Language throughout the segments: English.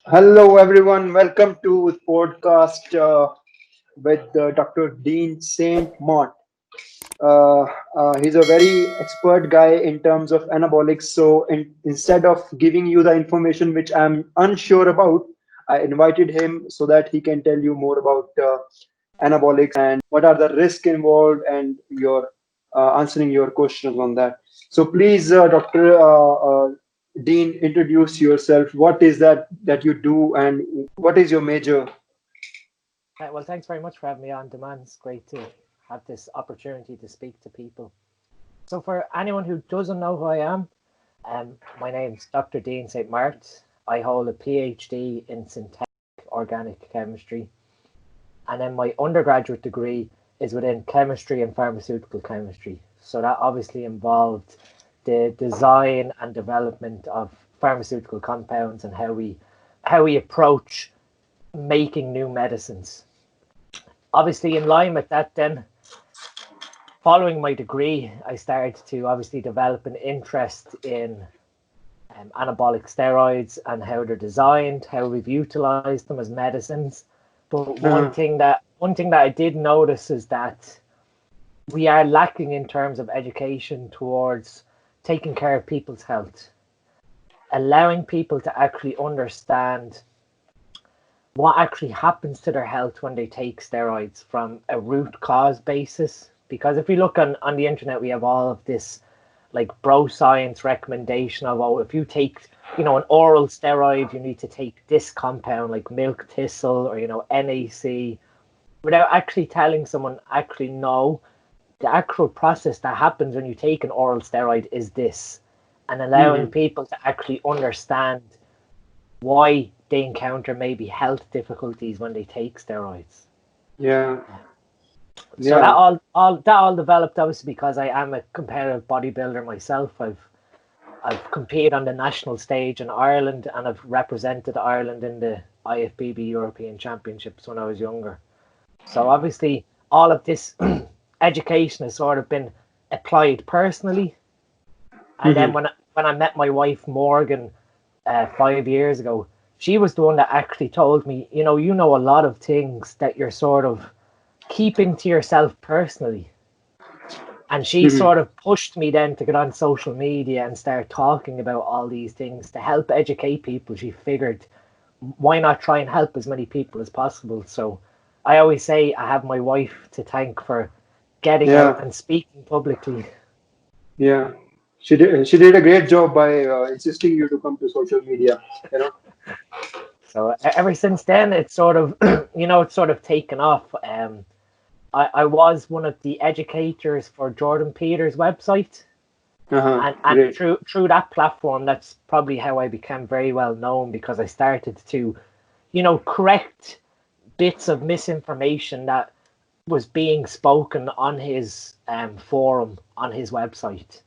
Hello, everyone. Welcome to podcast with Dr. Dean St Mart. Uh, he's a very expert guy in terms of anabolics. So instead of giving you the information which I'm unsure about, I invited him so that he can tell you more about anabolics and what are the risks involved and your answering your questions on that. So please, Dr. Dean, introduce yourself. What is that you do and what is your major? Well, thanks very much for having me on, Daman. It's great to have this opportunity to speak to people. So, for anyone who doesn't know who I am, my name's Dr. Dean St Mart. I hold a PhD in synthetic organic chemistry, and then my undergraduate degree is within chemistry and pharmaceutical chemistry. So that obviously involved the design and development of pharmaceutical compounds and how we approach making new medicines. Obviously, in line with that, then following my degree, I started to obviously develop an interest in anabolic steroids and how they're designed, how we've utilized them as medicines. But one Uh-huh. thing that one thing that I did notice is that we are lacking in terms of education towards taking care of people's health, allowing people to actually understand what actually happens to their health when they take steroids from a root cause basis. Because if we look on the internet, we have all of this like bro science recommendation of, oh, if you take, an oral steroid, you need to take this compound like milk thistle or, NAC, without actually telling someone, actually, no, the actual process that happens when you take an oral steroid is this, and allowing Hmm. people to actually understand why they encounter maybe health difficulties when they take steroids. Yeah. So that Yeah. all developed obviously because I am a competitive bodybuilder myself. I've competed on the national stage in Ireland and I've represented Ireland in the IFBB European Championships when I was younger. So obviously all of this education has sort of been applied personally. And then Hmm. when I met my wife Morgan 5 years ago, she was the one that actually told me, you know a lot of things that you're sort of keeping to yourself personally. And she Hmm. sort of pushed me then to get on social media and start talking about all these things to help educate people. She figured, why not try and help as many people as possible? So I always say I have my wife to thank for getting out Yeah. and speaking publicly. Yeah. She did a great job by insisting you to come to social media. You know. So ever since then, it's sort of, it's sort of taken off. I was one of the educators for Jordan Peters' website. Uh-huh. And Great. through that platform, that's probably how I became very well known because I started to, correct bits of misinformation that was being spoken on his forum on his website,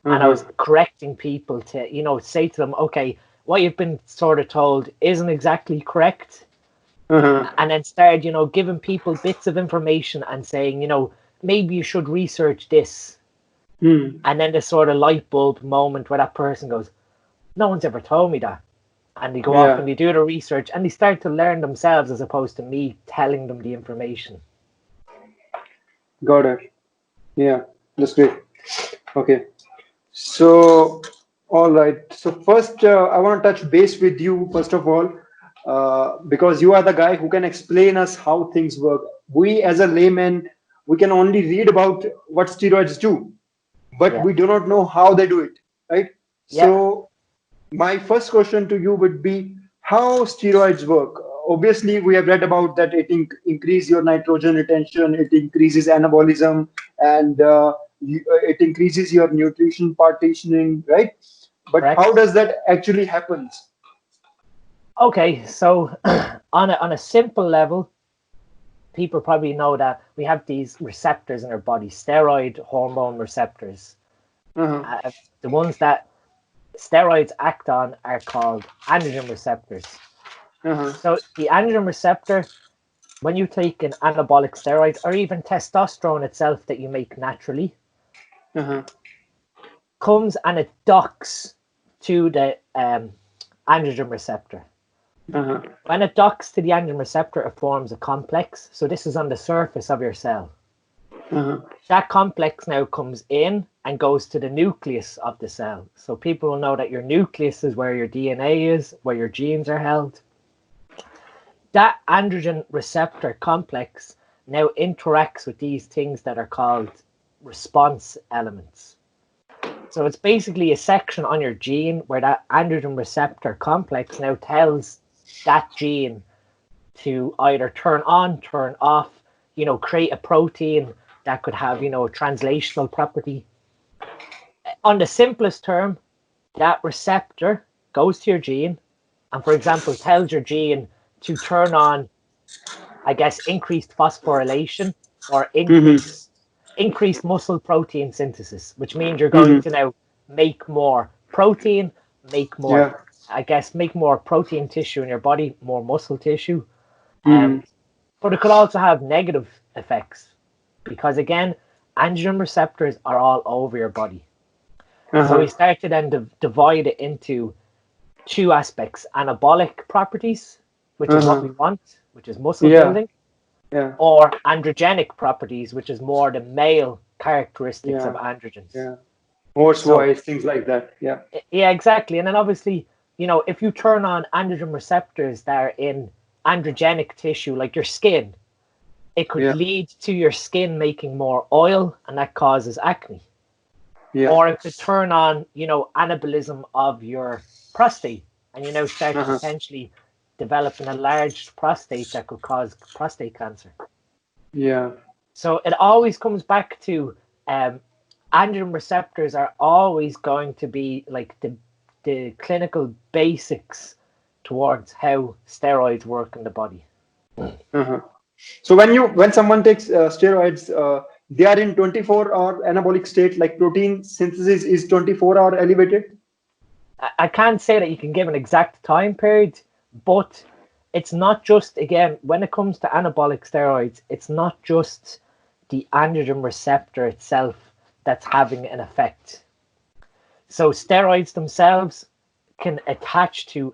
and I was Uh-huh. correcting people to, say to them, okay, what you've been sort of told isn't exactly correct, Uh-huh. and then started, giving people bits of information and saying, maybe you should research this, Hmm. and then the sort of light bulb moment where that person goes, no one's ever told me that. And they go off Yeah. and they do the research and they start to learn themselves as opposed to me telling them the information. Got it. Yeah. That's great. Okay. So, all right. So first, I want to touch base with you first of all, because you are the guy who can explain us how things work. We, as a layman, we can only read about what steroids do, but Yeah. we do not know how they do it, right? Yeah. So, my first question to you would be how steroids work. Obviously, we have read about that it increase your nitrogen retention, it increases anabolism, and it increases your nutrition partitioning, right? But how Correct. does that actually happens? Okay. So on a simple level, people probably know that we have these receptors in our body, steroid hormone receptors. Uh-huh. Uh, the ones that steroids act on are called androgen receptors. Uh-huh. So the androgen receptor, when you take an anabolic steroid or even testosterone itself that you make naturally, Uh-huh. comes and it docks to the androgen receptor. Uh-huh. When it docks to the androgen receptor, it forms a complex. So this is on the surface of your cell. Uh-huh. That complex now comes in and goes to the nucleus of the cell. So people will know that your nucleus is where your DNA is, where your genes are held. That androgen receptor complex now interacts with these things that are called response elements. So it's basically a section on your gene where that androgen receptor complex now tells that gene to either turn on, turn off, create a protein that could have, a translational property. On the simplest term, that receptor goes to your gene and, for example, tells your gene to turn on, I guess, increased phosphorylation or Mm-hmm. increased muscle protein synthesis, which means you're going Mm-hmm. to now make more protein, make more, Yeah. make more protein tissue in your body, more muscle tissue. Mm-hmm. But it could also have negative effects because, again, androgen receptors are all over your body. So we Uh-huh. start to then divide it into two aspects: anabolic properties, which is what Uh-huh. we want, which is muscle Yeah. building, Yeah. or androgenic properties, which is more the male characteristics of Yeah. androgens. Yeah. Horse So, voice, things like that. Yeah. yeah, exactly. And then obviously, if you turn on androgen receptors that are in androgenic tissue, like your skin, it could Yeah. lead to your skin making more oil, and that causes acne. Yeah. Or it could turn on, anabolism of your prostate, and start Uh-huh. potentially developing a enlarged prostate that could cause prostate cancer. Yeah. So it always comes back to um, androgen receptors are always going to be like the clinical basics towards how steroids work in the body. Uh-huh. So when someone takes steroids, they are in 24-hour anabolic state, like protein synthesis is 24-hour elevated. I can't say that you can give an exact time period, but it's not just, again, when it comes to anabolic steroids, it's not just the androgen receptor itself that's having an effect. So steroids themselves can attach to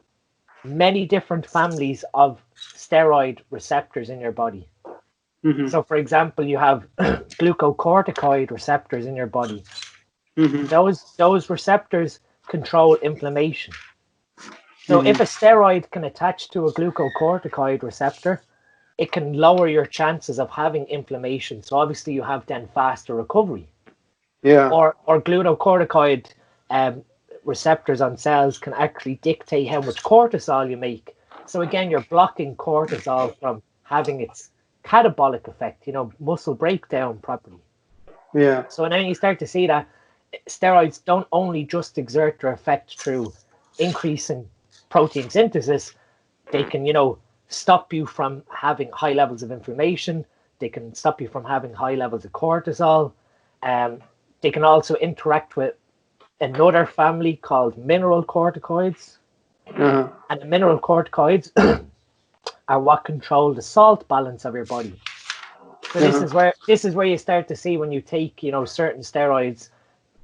many different families of steroid receptors in your body. Mm-hmm. So, for example, you have glucocorticoid receptors in your body. Mm-hmm. Those receptors control inflammation. So, if Mm-hmm. a steroid can attach to a glucocorticoid receptor, it can lower your chances of having inflammation. So, obviously, you have then faster recovery. Yeah. Or glucocorticoid um, receptors on cells can actually dictate how much cortisol you make. So again, you're blocking cortisol from having its catabolic effect, muscle breakdown property. Yeah. So then you start to see that steroids don't only just exert their effect through increasing protein synthesis, they can, stop you from having high levels of inflammation. They can stop you from having high levels of cortisol. Um, they can also interact with another family called mineral corticoids. Uh-huh. And the mineral corticoids are what control the salt balance of your body. So this Uh-huh. is where you start to see when you take, certain steroids,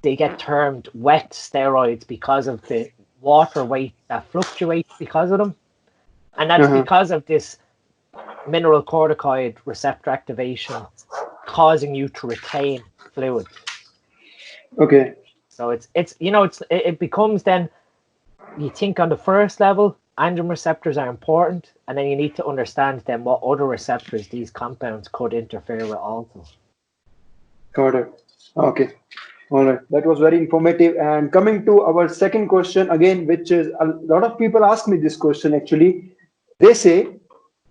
they get termed wet steroids because of the water weight that fluctuates because of them. And that's Uh-huh. because of this mineral corticoid receptor activation causing you to retain fluid. Okay. So it becomes then, you think on the first level, androgen receptors are important, and then you need to understand then what other receptors these compounds could interfere with also. Got it. Okay. All right. That was very informative. And coming to our second question again, which is a lot of people ask me this question actually. They say,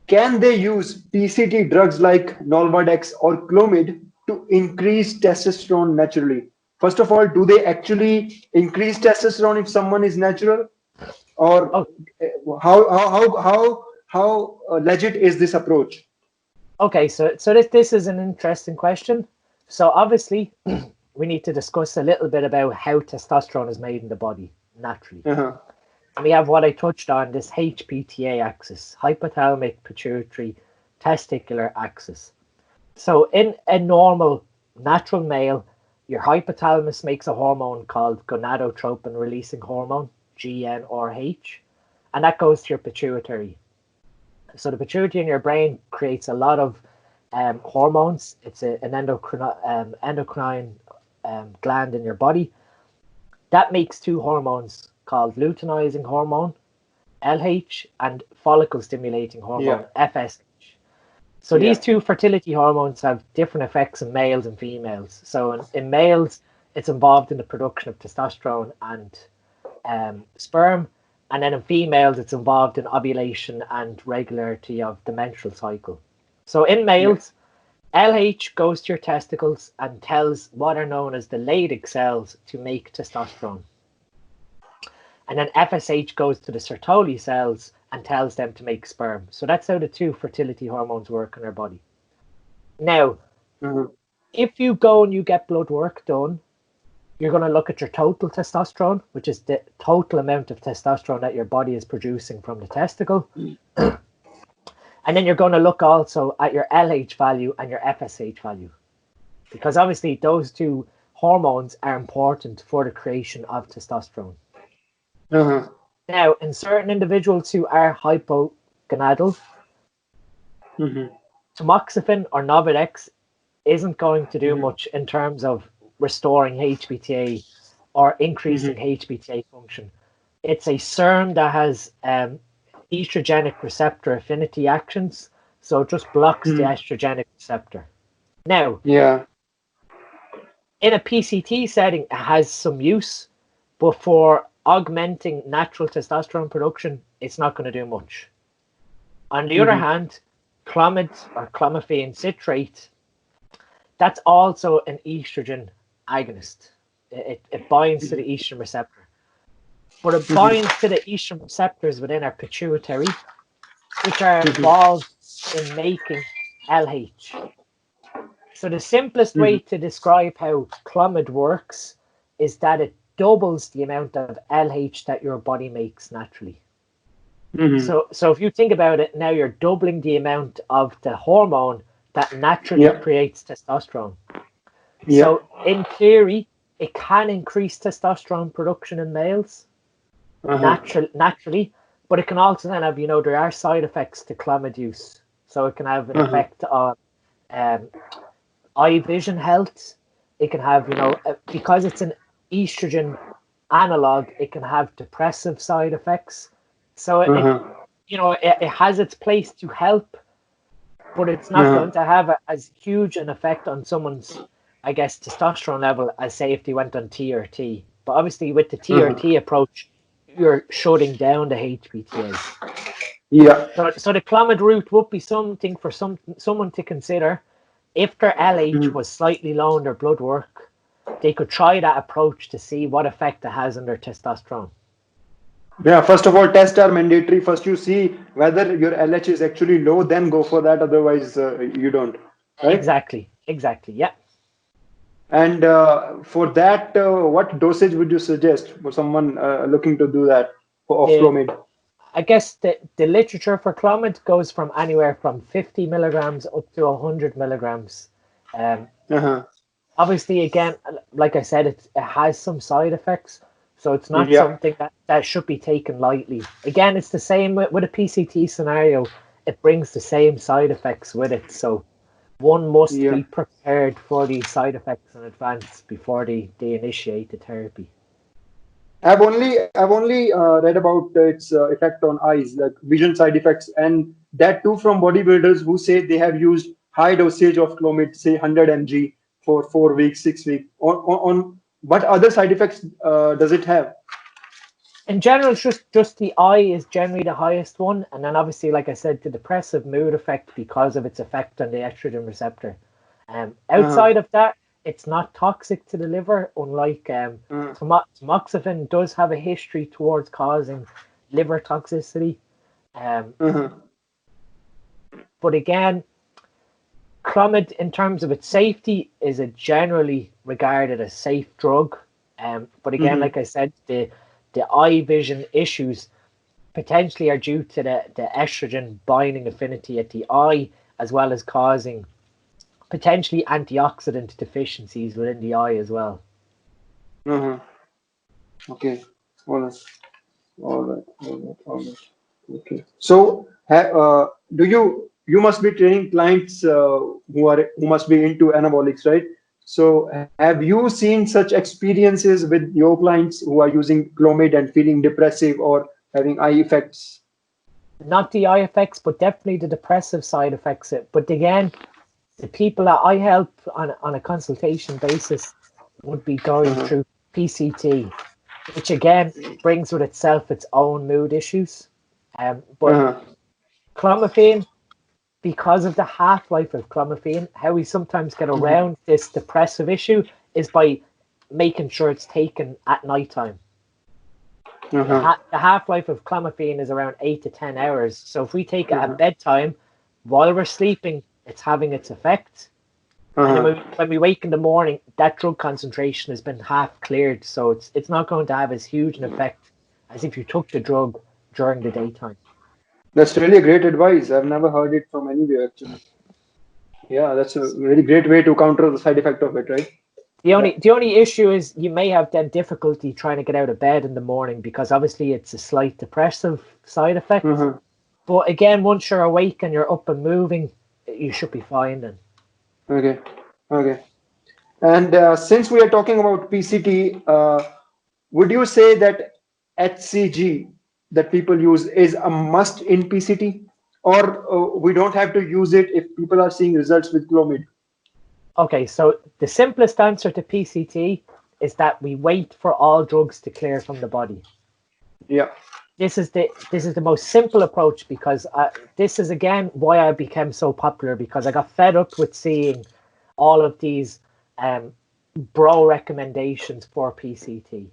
can they use PCT drugs like Nolvadex or Clomid to increase testosterone naturally? First of all, do they actually increase testosterone if someone is natural, or Oh, how legit is this approach? okay. So this is an interesting question. So obviously, we need to discuss a little bit about how testosterone is made in the body naturally. Uh-huh. And we have what I touched on, this HPTA axis, hypothalamic pituitary testicular axis. So in a normal natural male, your hypothalamus makes a hormone called gonadotropin releasing hormone, GnRH, and that goes to your pituitary. So the pituitary in your brain creates a lot of hormones. It's an endocrine gland in your body that makes two hormones called luteinizing hormone, LH, and follicle stimulating hormone, FSH. So these two fertility hormones have different effects in males and females. So in males, it's involved in the production of testosterone and sperm. And then in females, it's involved in ovulation and regularity of the menstrual cycle. So in males, LH goes to your testicles and tells what are known as the Leydig cells to make testosterone. And then FSH goes to the Sertoli cells and tells them to make sperm. So that's how the two fertility hormones work in our body. Now, if you go and you get blood work done, you're going to look at your total testosterone, which is the total amount of testosterone that your body is producing from the testicle. And then you're going to look also at your LH value and your FSH value, because obviously those two hormones are important for the creation of testosterone. Now, in certain individuals who are hypogonadal, tamoxifen or Novodex isn't going to do much in terms of restoring HPTA or increasing HPTA function. It's a SERM that has estrogenic receptor affinity actions, so it just blocks the estrogenic receptor. Now, in a PCT setting, it has some use, but for augmenting natural testosterone production, it's not going to do much. On the other hand, Clomid or clomiphene citrate, that's also an estrogen agonist. It binds to the estrogen receptor. But it binds to the estrogen receptors within our pituitary, which are involved in making LH. So the simplest way to describe how Clomid works is that it doubles the amount of LH that your body makes naturally. So if you think about it, now you're doubling the amount of the hormone that naturally creates testosterone. So in theory, it can increase testosterone production in males naturally, but it can also then have, there are side effects to Clomid use. So it can have an effect on eye vision health. It can have, because it's an estrogen analog, it can have depressive side effects. So it has its place to help, but it's not going to have as huge an effect on someone's, I guess, testosterone level as, say, if they went on TRT. But obviously with the TRT approach, you're shutting down the HPTA. So the Clomid route would be something for someone to consider. If their LH was slightly low in their blood work, they could try that approach to see what effect it has on their testosterone. First of all, tests are mandatory. First, you see whether your LH is actually low, then go for that. Otherwise, you don't. Right? Exactly. Yeah. And for that, what dosage would you suggest for someone looking to do that of Clomid? I guess the literature for Clomid goes from anywhere from 50 milligrams up to 100 milligrams. Obviously, again, like I said, it has some side effects, so it's not something that should be taken lightly. Again, it's the same with a PCT scenario. It brings the same side effects with it, so one must be prepared for these side effects in advance before they initiate the therapy. I've only read about its effect on eyes, like vision side effects, and that too from bodybuilders who say they have used high dosage of Clomid, say 100 mg for 4 weeks, 6 weeks. On what other side effects does it have? In general, it's just the eye is generally the highest one, and then obviously, like I said, the depressive mood effect because of its effect on the estrogen receptor. Outside of that, it's not toxic to the liver, unlike tamoxifen does have a history towards causing liver toxicity. But again, Clomid, in terms of its safety, is a generally regarded as safe drug. But again, like I said, the eye vision issues potentially are due to the estrogen binding affinity at the eye, as well as causing potentially antioxidant deficiencies within the eye as well. Okay. Well, All right, all right, all right. Okay. So, do you must be training clients who must be into anabolics, right? So, have you seen such experiences with your clients who are using Clomid and feeling depressive or having eye effects? Not the eye effects, but definitely the depressive side effects. It. But again, the people that I help on a consultation basis would be going Uh-huh. through PCT, which again brings with itself its own mood issues. But Uh-huh. clomiphene, because of the half-life of clomiphene, how we sometimes get Mhm. around this depressive issue is by making sure it's taken at nighttime. Uh-huh. The half-life of clomiphene is around 8 to 10 hours. So if we take it at Uh-huh. bedtime while we're sleeping, it's having its effect. And then Uh-huh. when we wake in the morning, that drug concentration has been half cleared. So it's not going to have as huge an effect as if you took the drug during the daytime. That's really great advice. I've never heard it from anywhere actually. Yeah, that's a very great way to counter the side effect of it, right? The Yeah. only the only issue is you may have then difficulty trying to get out of bed in the morning because obviously it's a slight depressive side effect. Uh-huh. But again, once you're awake and you're up and moving, you should be fine then. Okay. Okay. And since we are talking about PCT, would you say that HCG that people use is a must in PCT, or we don't have to use it if people are seeing results with Clomid? Okay, so the simplest answer to PCT is that we wait for all drugs to clear from the body. Yeah. This is the most simple approach because this is again why I became so popular because I got fed up with seeing all of these um, bro recommendations for PCT.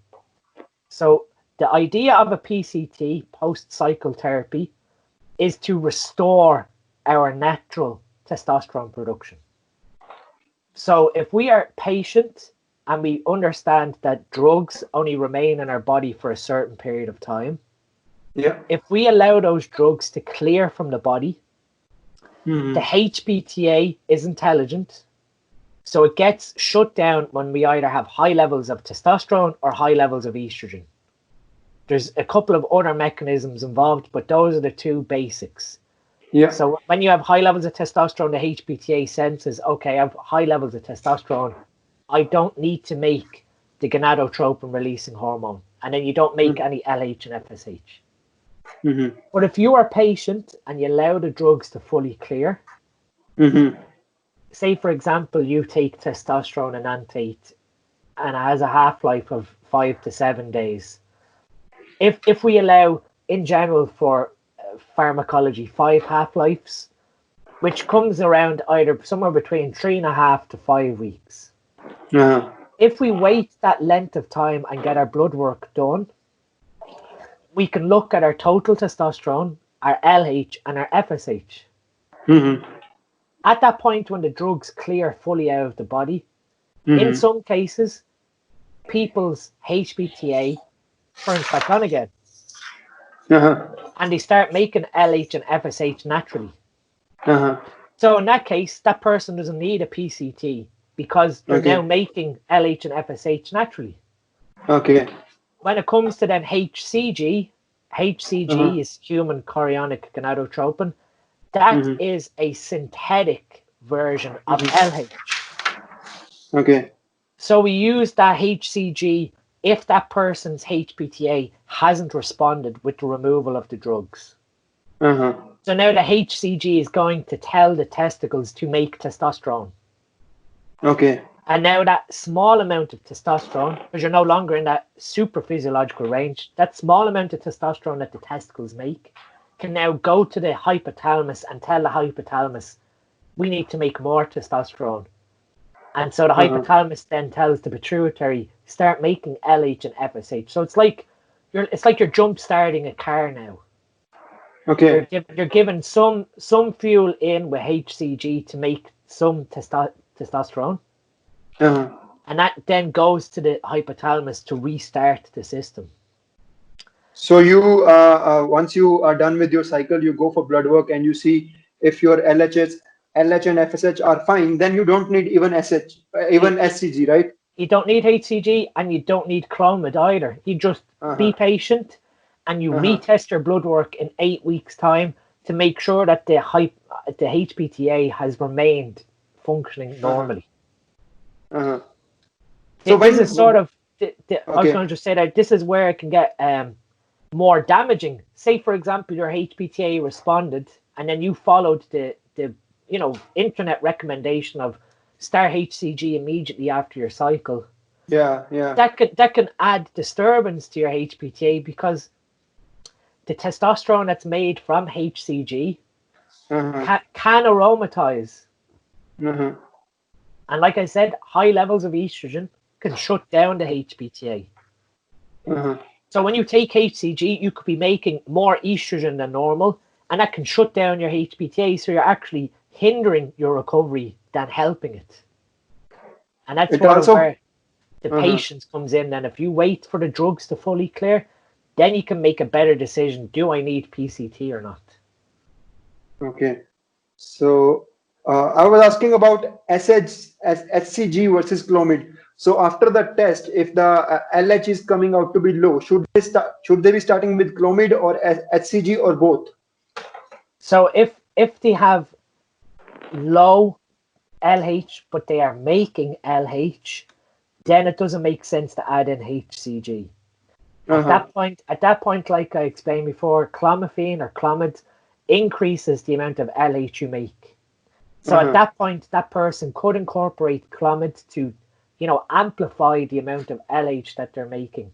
So the idea of a PCT post cycle therapy is to restore our natural testosterone production. So if we are patient and we understand that drugs only remain in our body for a certain period of time, Yeah. if we allow those drugs to clear from the body, the Hmm. HPTA is intelligent. So it gets shut down when we either have high levels of testosterone or high levels of estrogen. There's a couple of other mechanisms involved, but those are the two basics. Yeah. So when you have high levels of testosterone, the HPTA senses, okay, I have high levels of testosterone. I don't need to make the gonadotropin releasing hormone. And then you don't make any LH and FSH. Mm-hmm. But if you are patient and you allow the drugs to fully clear, Mm-hmm. say for example, you take testosterone enanthate and it has a half-life of 5 to 7 days. If we allow in general for pharmacology 5 half-lives, which comes around either somewhere between 3.5 to 5 weeks. Uh-huh. If we wait that length of time and get our blood work done, we can look at our total testosterone, our LH, and our FSH. Mm-hmm. At that point, when the drugs clear fully out of the body, in Mm-hmm. some cases, people's HPTA turns back on again Uh-huh. and they start making LH and FSH naturally. Uh-huh. So, in that case, that person doesn't need a PCT because they're now Okay. making LH and FSH naturally. Okay. When it comes to then HCG, Uh-huh. HCG is human chorionic gonadotropin. That Mm-hmm. is a synthetic version of Mm-hmm. LH. Okay. So we use that HCG if that person's HPTA hasn't responded with the removal of the drugs. Uh-huh. So now the HCG is going to tell the testicles to make testosterone. Okay. And now that small amount of testosterone, because you're no longer in that super physiological range, that small amount of testosterone that the testicles make can now go to the hypothalamus and tell the hypothalamus, we need to make more testosterone. And so the Uh-huh. hypothalamus then tells the pituitary, start making LH and FSH. So it's like you're jump starting a car now. You're Okay. you're given some fuel in with HCG to make some testosterone, Uh-huh. and that then goes to the hypothalamus to restart the system. So you, once you are done with your cycle, you go for blood work and you see if your LH and FSH are fine. Then you don't need even You, even SCG, right? you don't need HCG and you don't need Clomid either. You just be Uh-huh. patient, and you retest your blood work in 8 weeks' time to make sure that the HPTA has remained functioning normally. So This is sort of, I was okay. going to just say that this is where it can get more damaging. Say, for example, your HPTA responded, and then you followed the internet recommendation of start HCG immediately after your cycle. Yeah. That can add disturbance to your HPTA, because the testosterone that's made from HCG can aromatize. And like I said, high levels of estrogen can shut down the HPTA. So when you take HCG, you could be making more estrogen than normal, and that can shut down your HPTA. So you're actually hindering your recovery than helping it. And that's sort of where the patience comes in. And if you wait for the drugs to fully clear, then you can make a better decision. Do I need PCT or not? Okay. So I was asking about HCG versus Clomid. So after the test, if the LH is coming out to be low, should they be starting with Clomid or HCG or both? So if they have low LH but they are making LH, then it doesn't make sense to add in HCG. At that point, like I explained before, clomiphene or Clomid increases the amount of LH you make. So at that point, that person could incorporate Clomid to, amplify the amount of LH that they're making.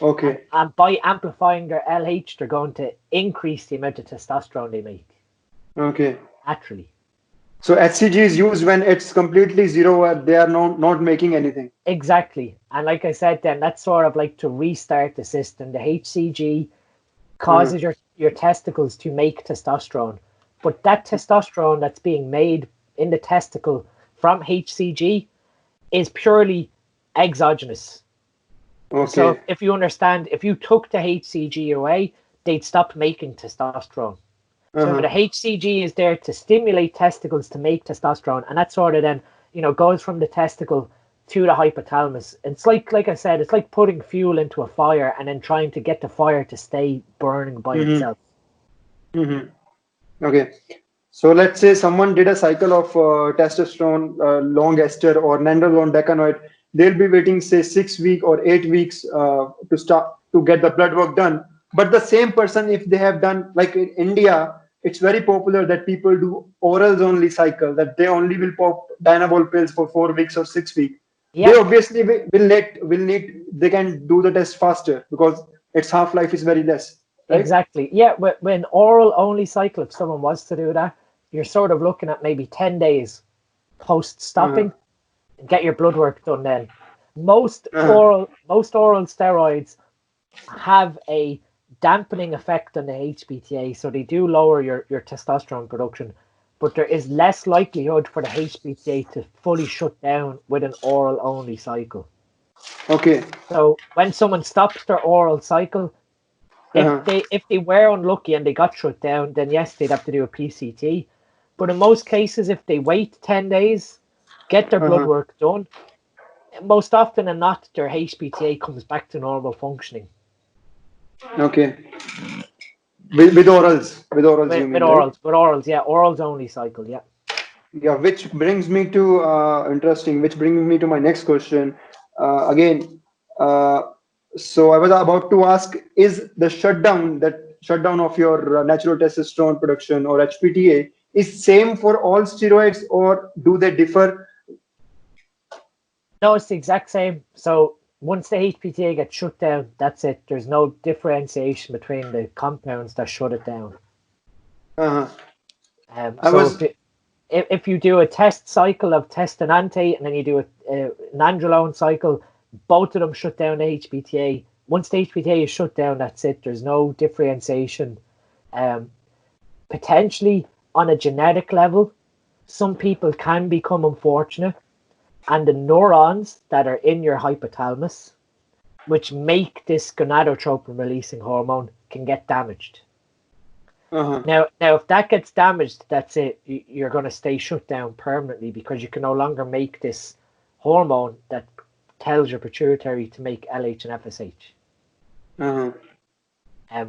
Okay. And by amplifying their LH, they're going to increase the amount of testosterone they make. Okay. Naturally. So HCG is used when it's completely zero, they are not making anything. Exactly. And like I said, then that's sort of like to restart the system. The HCG causes your testicles to make testosterone. But that testosterone that's being made in the testicle from HCG is purely exogenous. Okay. So if you understand, if you took the HCG away, they'd stop making testosterone. So the HCG is there to stimulate testicles to make testosterone, and that sort of then, goes from the testicle to the hypothalamus. It's like I said, it's like putting fuel into a fire and then trying to get the fire to stay burning by itself. Okay. So let's say someone did a cycle of testosterone, long ester or nandrolone decanoate. They'll be waiting, say, 6 weeks or 8 weeks to get the blood work done. But the same person, if they have done, like in India, it's very popular that people do orals only cycle, that they only will pop Dynabol pills for 4 weeks or 6 weeks. Yeah. They obviously they can do the test faster because its half-life is very less. Right? Exactly. Yeah, when oral only cycle, if someone was to do that, you're sort of looking at maybe 10 days post stopping and get your blood work done then. Most oral steroids have a dampening effect on the HPTA, so they do lower your testosterone production, but there is less likelihood for the HPTA to fully shut down with an oral only cycle. Okay. So when someone stops their oral cycle, if they were unlucky and they got shut down, then yes, they'd have to do a PCT. But in most cases, if they wait 10 days, get their blood work done, most often than not, their HPTA comes back to normal functioning. Okay. With orals, you mean, with orals, yeah, orals only cycle, yeah. Yeah, which brings me to interesting. Which brings me to my next question. Again, so I was about to ask: is the shutdown of your natural testosterone production or HPTA is same for all steroids, or do they differ? No, it's the exact same. So once the HPTA gets shut down, that's it. There's no differentiation between the compounds that shut it down. If you do a test cycle of testosterone and then you do an nandrolone cycle, both of them shut down the HPTA. Once the HPTA is shut down, that's it. There's no differentiation. Potentially on a genetic level, some people can become unfortunate, and the neurons that are in your hypothalamus, which make this gonadotropin releasing hormone, can get damaged. Now, if that gets damaged, that's it. You're going to stay shut down permanently because you can no longer make this hormone that tells your pituitary to make LH and FSH.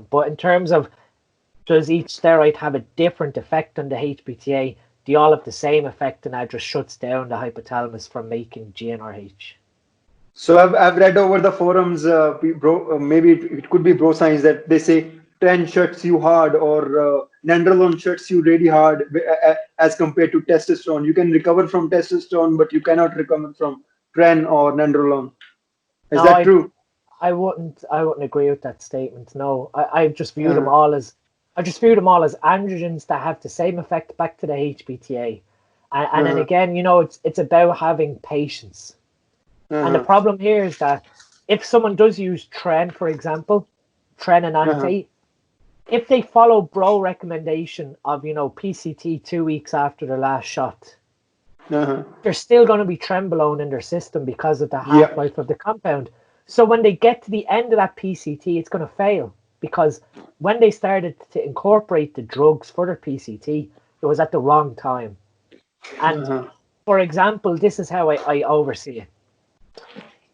But in terms of, does each steroid have a different effect on the HPTA? They all have the same effect, and that just shuts down the hypothalamus from making GnRH. So I've read over the forums, maybe it could be bro science that they say Tren shuts you hard or Nandrolone shuts you really hard as compared to testosterone. You can recover from testosterone, but you cannot recover from Tren or Nandrolone. Is No, that true? I wouldn't agree with that statement. No, I just view them Uh-huh. all as androgens that have the same effect back to the HPTA. And then Uh-huh. again, it's about having patience. And the Uh-huh. problem here is that if someone does use Tren, for example, Tren and Uh-huh. Ante, if they follow bro recommendation of, PCT 2 weeks after their last shot, Uh-huh. there's still going to be trenbolone in their system because of the Yeah. half-life of the compound. So when they get to the end of that PCT, it's going to fail because when they started to incorporate the drugs for their PCT, it was at the wrong time. And Uh-huh. for example, this is how I oversee it.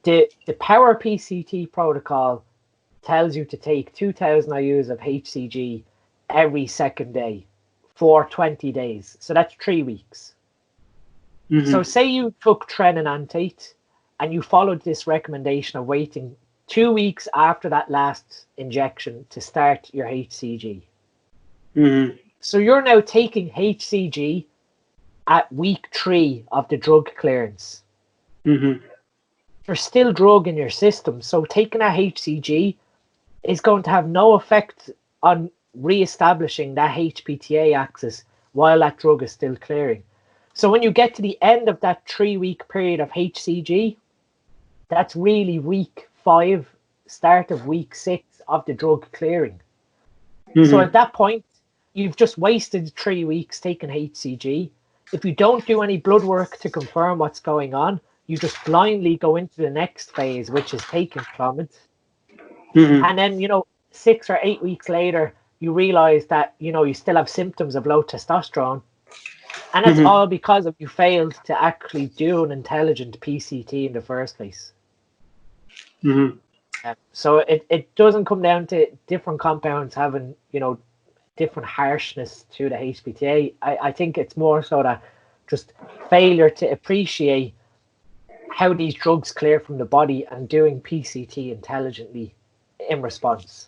The Power PCT protocol tells you to take 2,000 IUs of HCG every second day for 20 days. So that's 3 weeks. So Mm-hmm. say you took Tren and Antate and you followed this recommendation of waiting 2 weeks after that last injection to start your HCG. Mm-hmm. So you're now taking HCG at week 3 of the drug clearance. Mm-hmm. There's still drug in your system. So taking that HCG is going to have no effect on re-establishing that HPTA axis while that drug is still clearing. So when you get to the end of that 3-week period of HCG, that's really week 5, start of week 6 of the drug clearing. So Mm-hmm. at that point, you've just wasted 3 weeks taking HCG. If you don't do any blood work to confirm what's going on, you just blindly go into the next phase, which is taking Clomid. Mm-hmm. And then, 6 or 8 weeks later, you realize that, you still have symptoms of low testosterone. And it's Mm-hmm. all because of you failed to actually do an intelligent PCT in the first place. Mm-hmm. So it doesn't come down to different compounds having, different harshness to the HPTA. I think it's more so that just failure to appreciate how these drugs clear from the body and doing PCT intelligently in response.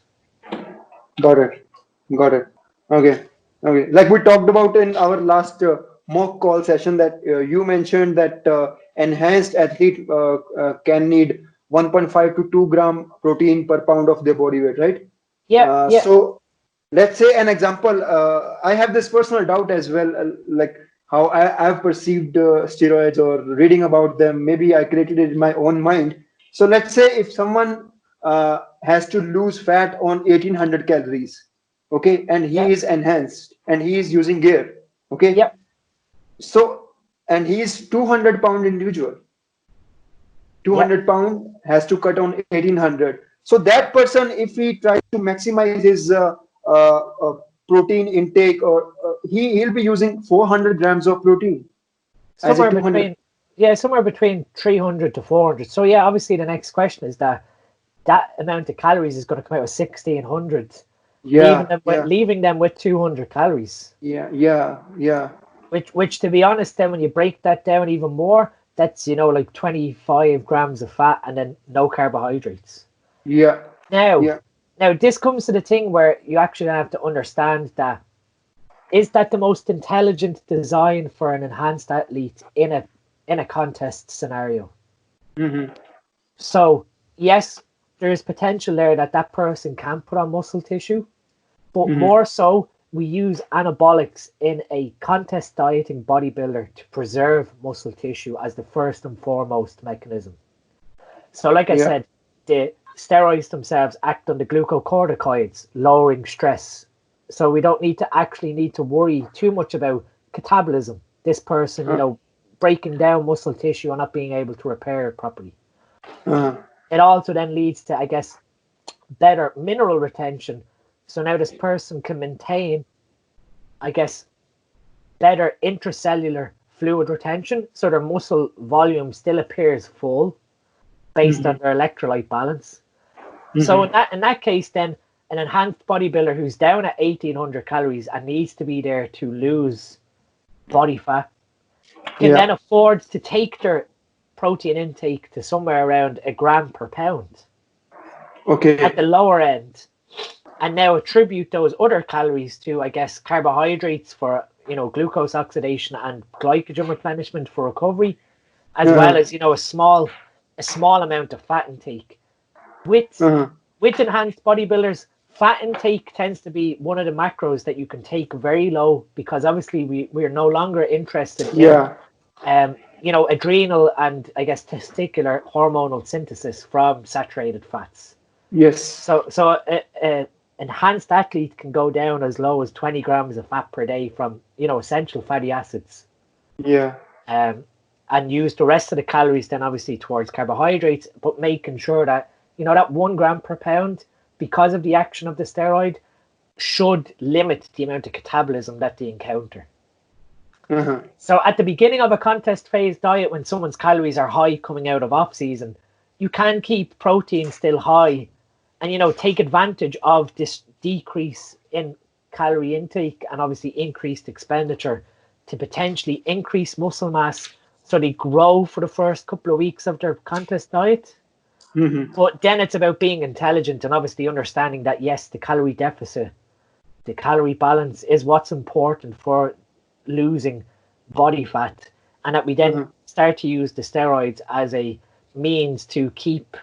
Got it. Got it. Okay. Okay. Like we talked about in our last mock call session, that you mentioned that enhanced athlete can need 1.5 to 2 gram protein per pound of their body weight, right? Yeah, yeah, So let's say an example. I have this personal doubt as well, like how I've perceived steroids or reading about them. Maybe I created it in my own mind. So let's say if someone has to lose fat on 1800 calories, okay, and yeah, he is enhanced and he is using gear, okay, yeah. so and he is 200-pound individual, Yeah, 200 pound has to cut on 1800. So that person, if he tries to maximize his protein intake, or he'll be using 400 grams of protein as a somewhere 200. between somewhere between 300 to 400. So yeah, obviously the next question is that amount of calories is going to come out with 1600, Yeah, yeah, leaving them with 200 calories. yeah, yeah, yeah, Which to be honest, then when you break that down even more, that's like 25 grams of fat and then no carbohydrates. yeah, Now, yeah. this comes to the thing where you actually have to understand that, is that the most intelligent design for an enhanced athlete in a contest scenario? Mm-hmm, So yes, there is potential there that that person can put on muscle tissue, but mm-hmm, more so we use anabolics in a contest dieting bodybuilder to preserve muscle tissue as the first and foremost mechanism. So like I yeah, said, the steroids themselves act on the glucocorticoids, lowering stress. So we don't need to worry too much about catabolism. This person, uh, breaking down muscle tissue and not being able to repair it properly. uh, It also then leads to, I guess, better mineral retention. So now this person can maintain, I guess, better intracellular fluid retention. So their muscle volume still appears full based mm-hmm, on their electrolyte balance. So mm-hmm, in that case, then an enhanced bodybuilder who's down at 1800 calories and needs to be there to lose body fat can then afford to take their protein intake to somewhere around a gram per pound at the lower end, and now attribute those other calories to, I guess, carbohydrates for, glucose oxidation and glycogen replenishment for recovery, as well as, a small amount of fat intake. With enhanced bodybuilders, fat intake tends to be one of the macros that you can take very low, because obviously we're no longer interested in adrenal and, I guess, testicular hormonal synthesis from saturated fats. Yes. So enhanced athlete can go down as low as 20 grams of fat per day from, essential fatty acids. Yeah. And use the rest of the calories then obviously towards carbohydrates, but making sure that, that 1 gram per pound, because of the action of the steroid, should limit the amount of catabolism that they encounter. So at the beginning of a contest phase diet, when someone's calories are high coming out of off season, you can keep protein still high and, take advantage of this decrease in calorie intake and obviously increased expenditure to potentially increase muscle mass, so they grow for the first couple of weeks of their contest diet. But then it's about being intelligent and obviously understanding that, yes, the calorie deficit, the calorie balance is what's important for losing body fat, and that we then start to use the steroids as a means to keep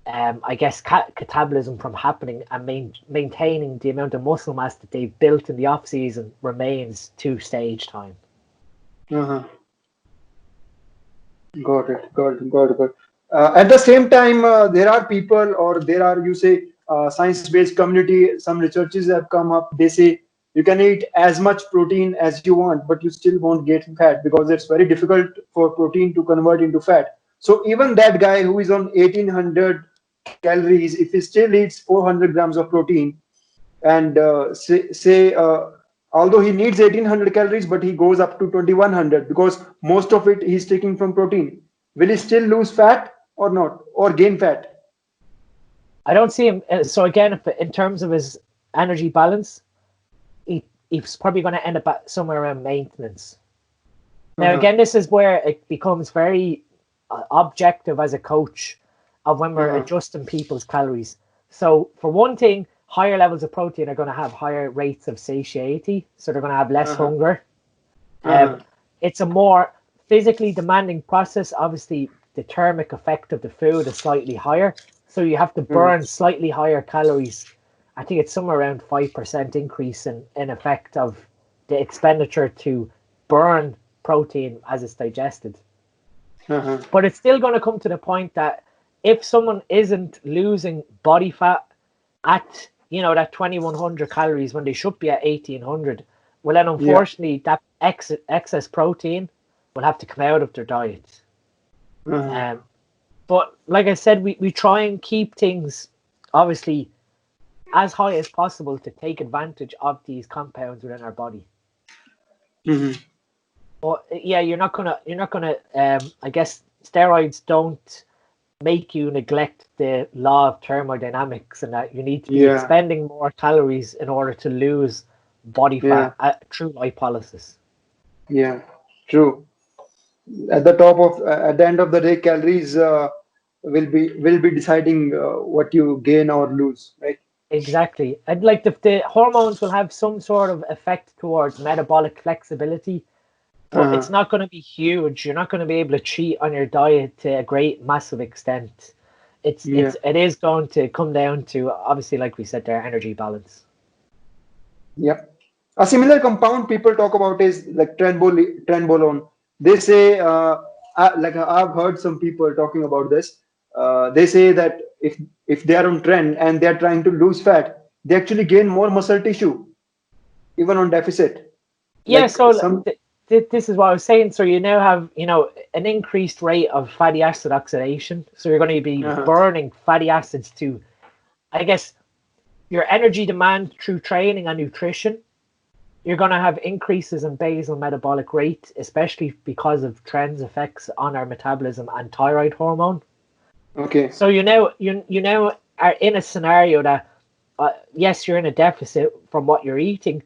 I guess catabolism from happening, and maintaining the amount of muscle mass that they've built in the off season remains to stage time. Got it. At the same time, there are people, or there are, science-based community. Some researches have come up. They say you can eat as much protein as you want, but you still won't get fat, because it's very difficult for protein to convert into fat. So even that guy who is on 1800 calories, if he still eats 400 grams of protein, and although he needs 1800 calories, but he goes up to 2100 because most of it he's taking from protein, will he still lose fat or not, or gain fat? I don't see him. So again, in terms of his energy balance, he's probably going to end up at somewhere around maintenance. Now, again, this is where it becomes very objective as a coach of when we're adjusting people's calories. So for one thing, higher levels of protein are going to have higher rates of satiety, so they're going to have less hunger. It's a more physically demanding process. Obviously, the thermic effect of the food is slightly higher, so you have to burn slightly higher calories. I think it's somewhere around 5% increase in effect of the expenditure to burn protein as it's digested. But it's still going to come to the point that if someone isn't losing body fat at, that 2100 calories when they should be at 1800, well, then unfortunately that excess protein will have to come out of their diet. But like I said, we try and keep things obviously as high as possible to take advantage of these compounds within our body. But yeah, you're not gonna I guess steroids don't make you neglect the law of thermodynamics, and that you need to be expending more calories in order to lose body fat through lipolysis. Yeah, true. At the end of the day, calories will be deciding what you gain or lose, right? Exactly. And like the hormones will have some sort of effect towards metabolic flexibility, but it's not going to be huge. You're not going to be able to cheat on your diet to a great massive extent. It is going to come down to, obviously, like we said, their energy balance. Yep. A similar compound people talk about is like trenbolone. They say, I've heard some people talking about this. They say that if they are on Tren and they are trying to lose fat, they actually gain more muscle tissue, even on deficit. Yeah. Like so this is what I was saying. So you now have, an increased rate of fatty acid oxidation. So you're going to be burning fatty acids to, I guess, your energy demand through training and nutrition. You're going to have increases in basal metabolic rate, especially because of Tren's effects on our metabolism and thyroid hormone. Okay. So you now are in a scenario that yes, you're in a deficit from what you're eating,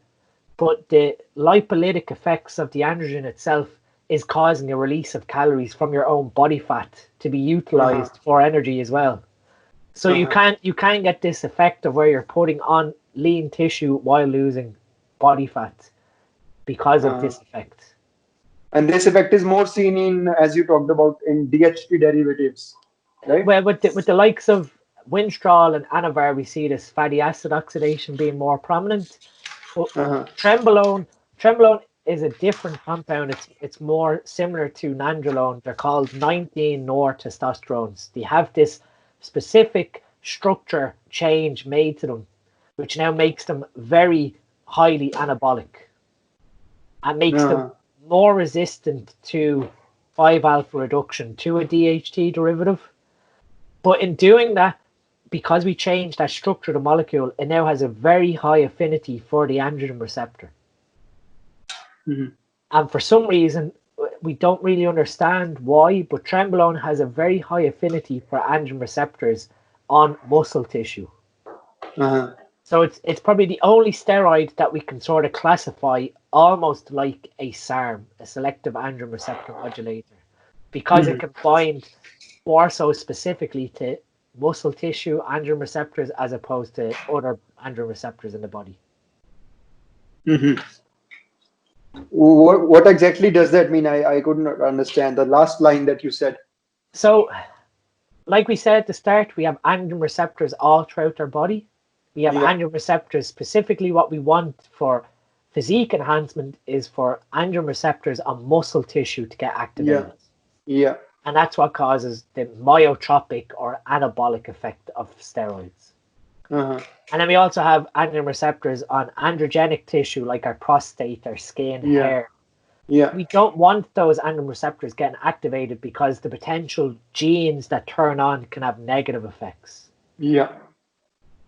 but the lipolytic effects of the androgen itself is causing a release of calories from your own body fat to be Uh-huh. utilized for energy as well. So Uh-huh. you can get this effect of where you're putting on lean tissue while losing body fat because of Uh-huh. this effect. And this effect is more seen in, as you talked about, in DHT derivatives, right? Well, with the likes of Winstrol and Anavar, we see this fatty acid oxidation being more prominent. But Uh-huh. Trenbolone, Trenbolone is a different compound. It's more similar to Nandrolone. They're called 19-nor testosterones. They have this specific structure change made to them, which now makes them very highly anabolic and makes them Uh-huh. more resistant to 5-alpha reduction to a DHT derivative. But in doing that, because we changed that structure of the molecule, it now has a very high affinity for the androgen receptor. Mhm. And for some reason, we don't really understand why, but Trenbolone has a very high affinity for androgen receptors on muscle tissue. Uh-huh. So it's probably the only steroid that we can sort of classify almost like a SARM, a selective androgen receptor modulator, because it Mhm. can bind more so specifically to muscle tissue androgen receptors as opposed to other androgen receptors in the body. Mhm. What exactly does that mean? I couldn't understand the last line that you said. So, like we said at the start, we have androgen receptors all throughout our body. We have Yeah. androgen receptors. Specifically, what we want for physique enhancement is for androgen receptors on muscle tissue to get Yeah. activated. Yeah. And that's what causes the myotropic or anabolic effect of steroids. Uh-huh. And then we also have androgen receptors on androgenic tissue like our prostate, our skin, Yeah. hair. Yeah. We don't want those androgen receptors getting activated because the potential genes that turn on can have negative effects. Yeah.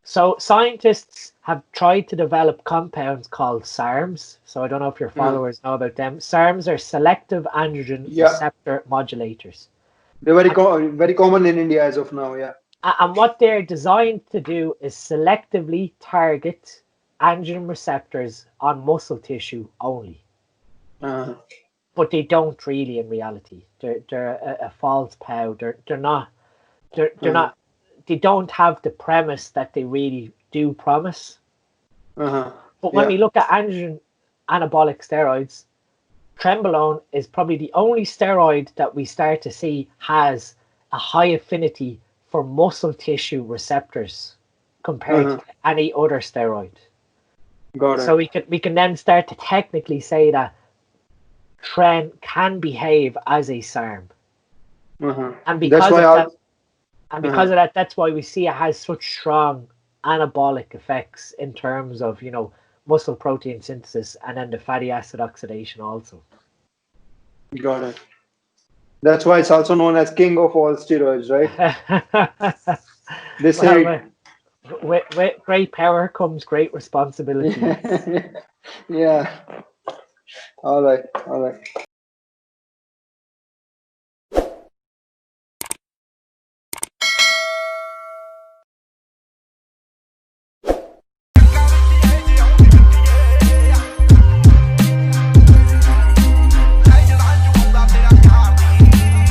So scientists have tried to develop compounds called SARMs. So I don't know if your Uh-huh. followers know about them. SARMs are selective androgen Yeah. receptor modulators. They're And, very common in India as of now. Yeah. and what they're designed to do is selectively target androgen receptors on muscle tissue only. Uh-huh. But they don't really in reality. They're a false pow. They're not. They're Uh-huh. not. They don't have the premise that they really do promise. Uh-huh. But when Yeah. we look at androgen anabolic steroids, Trenbolone is probably the only steroid that we start to see has a high affinity for muscle tissue receptors compared Uh-huh. to any other steroid. Got So it. we can then start to technically say that Tren can behave as a SARM. Uh-huh. And That's because why of I. that, and Uh-huh. because of that, that's why we see it has such strong anabolic effects in terms of, muscle protein synthesis and then the fatty acid oxidation also. Got it. That's why it's also known as king of all steroids, right? They Well, say with great power comes great responsibility. it. Yeah. All right. All right.